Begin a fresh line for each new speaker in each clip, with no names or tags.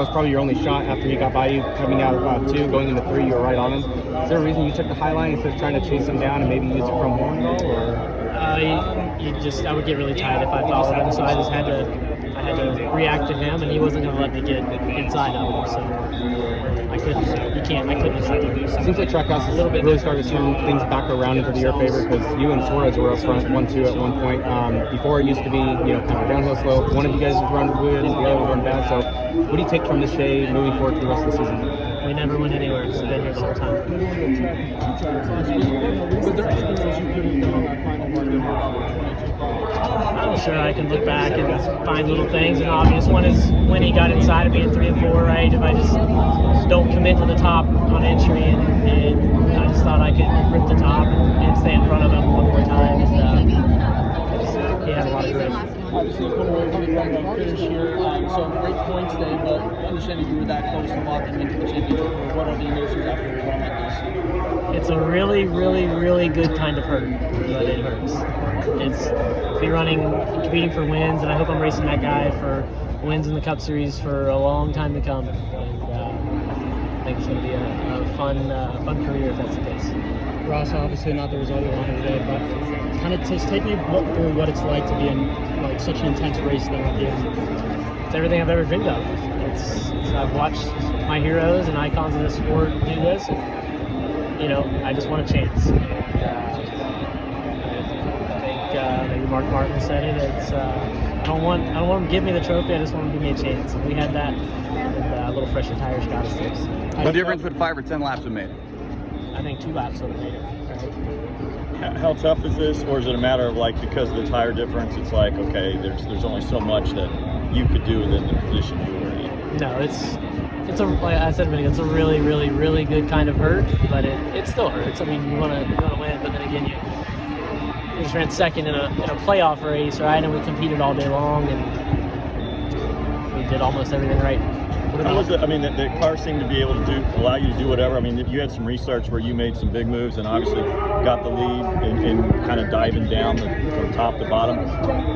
was probably your only shot after he got by you coming out of 2, going into 3. You were right on him. Is there a reason you took the high line instead of trying to chase him down and maybe use it from one at all? Or?
I would get really tired if I followed him, so I had to react to him, and he wasn't going to let me get inside of him, so I couldn't just
Seems like Trackhouse has really started to turn things back around into your favor, because you and Suarez were up front 1-2 at one point. Before it used to be, kind of a downhill slope. One of you guys would run good, the other would run bad. So what do you take from this day moving forward for the rest of the season?
We never went anywhere. It's been here the whole time. I'm sure I can look back and find little things. An obvious one is when he got inside of me in 3 and 4, right? If I just don't commit to the top on entry, and I just thought I could rip the top and stay in front of him one more time. And he had a lot of grit.
Obviously, you come away from the finish here. So great points today, but understanding you were that close to locking into the championship, what are the emotions after a run like this?
It's a really, really, really good kind of hurt, but it hurts. It's competing for wins, and I hope I'm racing that guy for wins in the Cup Series for a long time to come. And I think it's going to be a fun career if that's the case.
Ross, obviously not the result you wanted today, but kind of just take me through what it's like to be in like such an intense race that we're doing.
It's everything I've ever dreamed of. I've watched my heroes and icons of the sport do this, and I just want a chance. I think maybe Mark Martin said it. It's I don't want him to give me the trophy. I just want him to give me a chance. And we had that, and a little fresher tires got us there.
What difference would 5 or 10 laps have made?
I think 2 laps would have made it. Right?
How tough is this, or is it a matter of like because of the tire difference? It's like okay, there's only so much that you could do within the position you were in.
No, it's a like I said a minute ago, it's a really, really, really good kind of hurt, but it still hurts. I mean, you want to win, but then again, you just ran second in a playoff race, right? And we competed all day long, and we did almost everything right.
How was it? I mean, the car seemed to be able to allow you to do whatever. I mean, you had some restarts where you made some big moves and obviously got the lead in kind of diving down from top to bottom.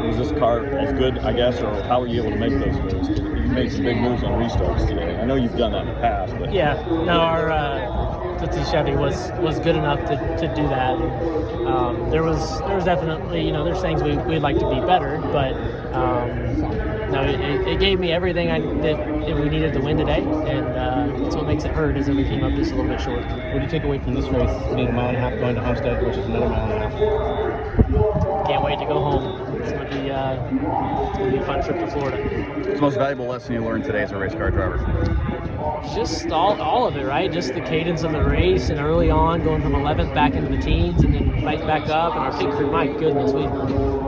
Was this car as good, I guess, or how were you able to make those moves? You made some big moves on restarts today. I know you've done that in the past, but
yeah, no, our Tootsie Chevy was good enough to do that. There was definitely there's things we'd like to be better, but. No, it gave me everything that we needed to win today, and that's what makes it hurt is that we came up just a little bit short.
What do you take away from this race, being a mile and a half going to Homestead, which is another mile and a half?
Can't wait to go home. It's going to be a fun trip to Florida.
What's the most valuable lesson you learned today as a race car driver?
Just all of it, right? Just the cadence of the race, and early on going from 11th back into the teens, and then fighting back up. And our pit crew, my goodness, we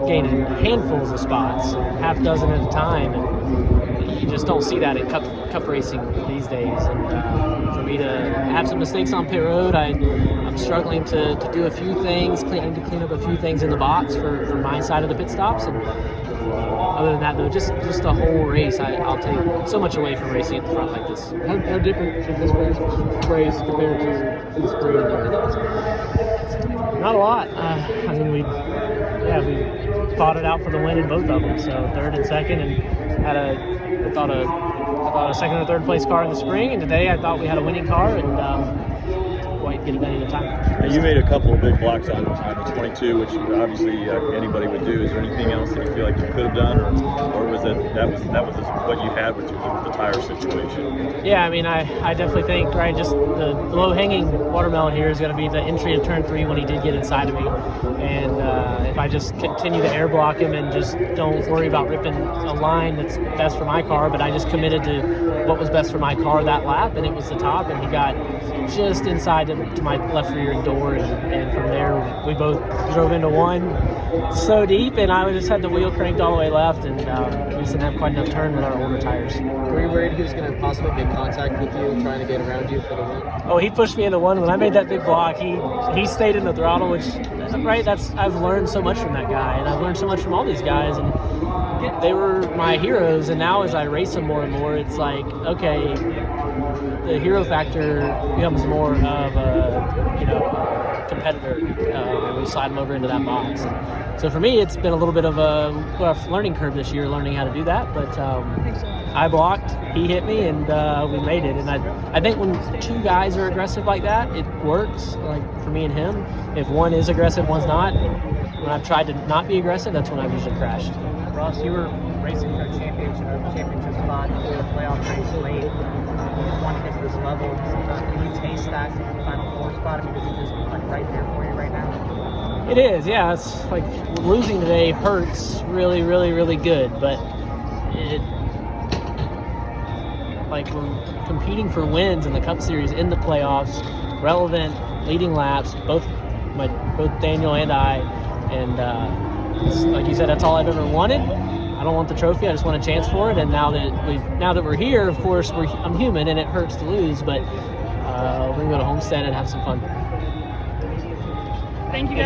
gained handfuls of spots, half dozen at a time, and you just don't see that in cup racing these days. And for me to have some mistakes on pit road, I'm struggling to do a few things, clean up a few things in the box for my side of the pit stops. And other than that, though, just the whole race, I'll take so much away from racing at the front like this.
How different is this race compared to the sprint?
Not a lot. I mean, we fought it out for the win in both of them. So 3rd and 2nd, and had I thought a 2nd or 3rd place car in the spring, and today I thought we had a winning car, and didn't quite get it done in the time.
You made a couple of big blocks on the 22, which obviously anybody would do. Is there anything else that you feel like you could have done, or was that was what you had with the tire situation?
Yeah, I mean, I definitely think just the low-hanging watermelon here is going to be the entry to turn 3 when he did get inside of me, and if I just continue to air block him and just don't worry about ripping a line that's best for my car, but I just committed to what was best for my car that lap, and it was the top, and he got just inside to my left rear door, and from there we both drove into one so deep, and I just had the wheel cranked all the way left, and we just didn't have quite enough turn with our older tires.
Were you worried he was going to possibly make contact with you, trying to get around you for the win?
Oh, he pushed me into one. When I made that big block, he stayed in the throttle, which, right, I've learned so much from that guy, and I've learned so much from all these guys, and they were my heroes, and now as I race them more and more, it's like, okay, the hero factor becomes more of a competitor, and we slide them over into that box. And so for me, it's been a little bit of a rough learning curve this year, learning how to do that. But I blocked, he hit me, and we made it. And I think when two guys are aggressive like that, it works. Like for me and him, if one is aggressive, one's not. When I've tried to not be aggressive, that's when I've usually crashed.
Ross, you were racing for a championship spot for the playoff race late. You just want to get to this level. Can you taste that Final Four spot? Because it's just like right there for you right now.
It is, yeah. It's like losing today hurts really, really, really good. But it, like we're competing for wins in the Cup Series, in the playoffs, relevant, leading laps, both Daniel and I, and like you said, that's all I've ever wanted. I don't want the trophy. I just want a chance for it. And now that we're here, of course, I'm human, and it hurts to lose. But we're gonna go to Homestead and have some fun.
Thank you, guys.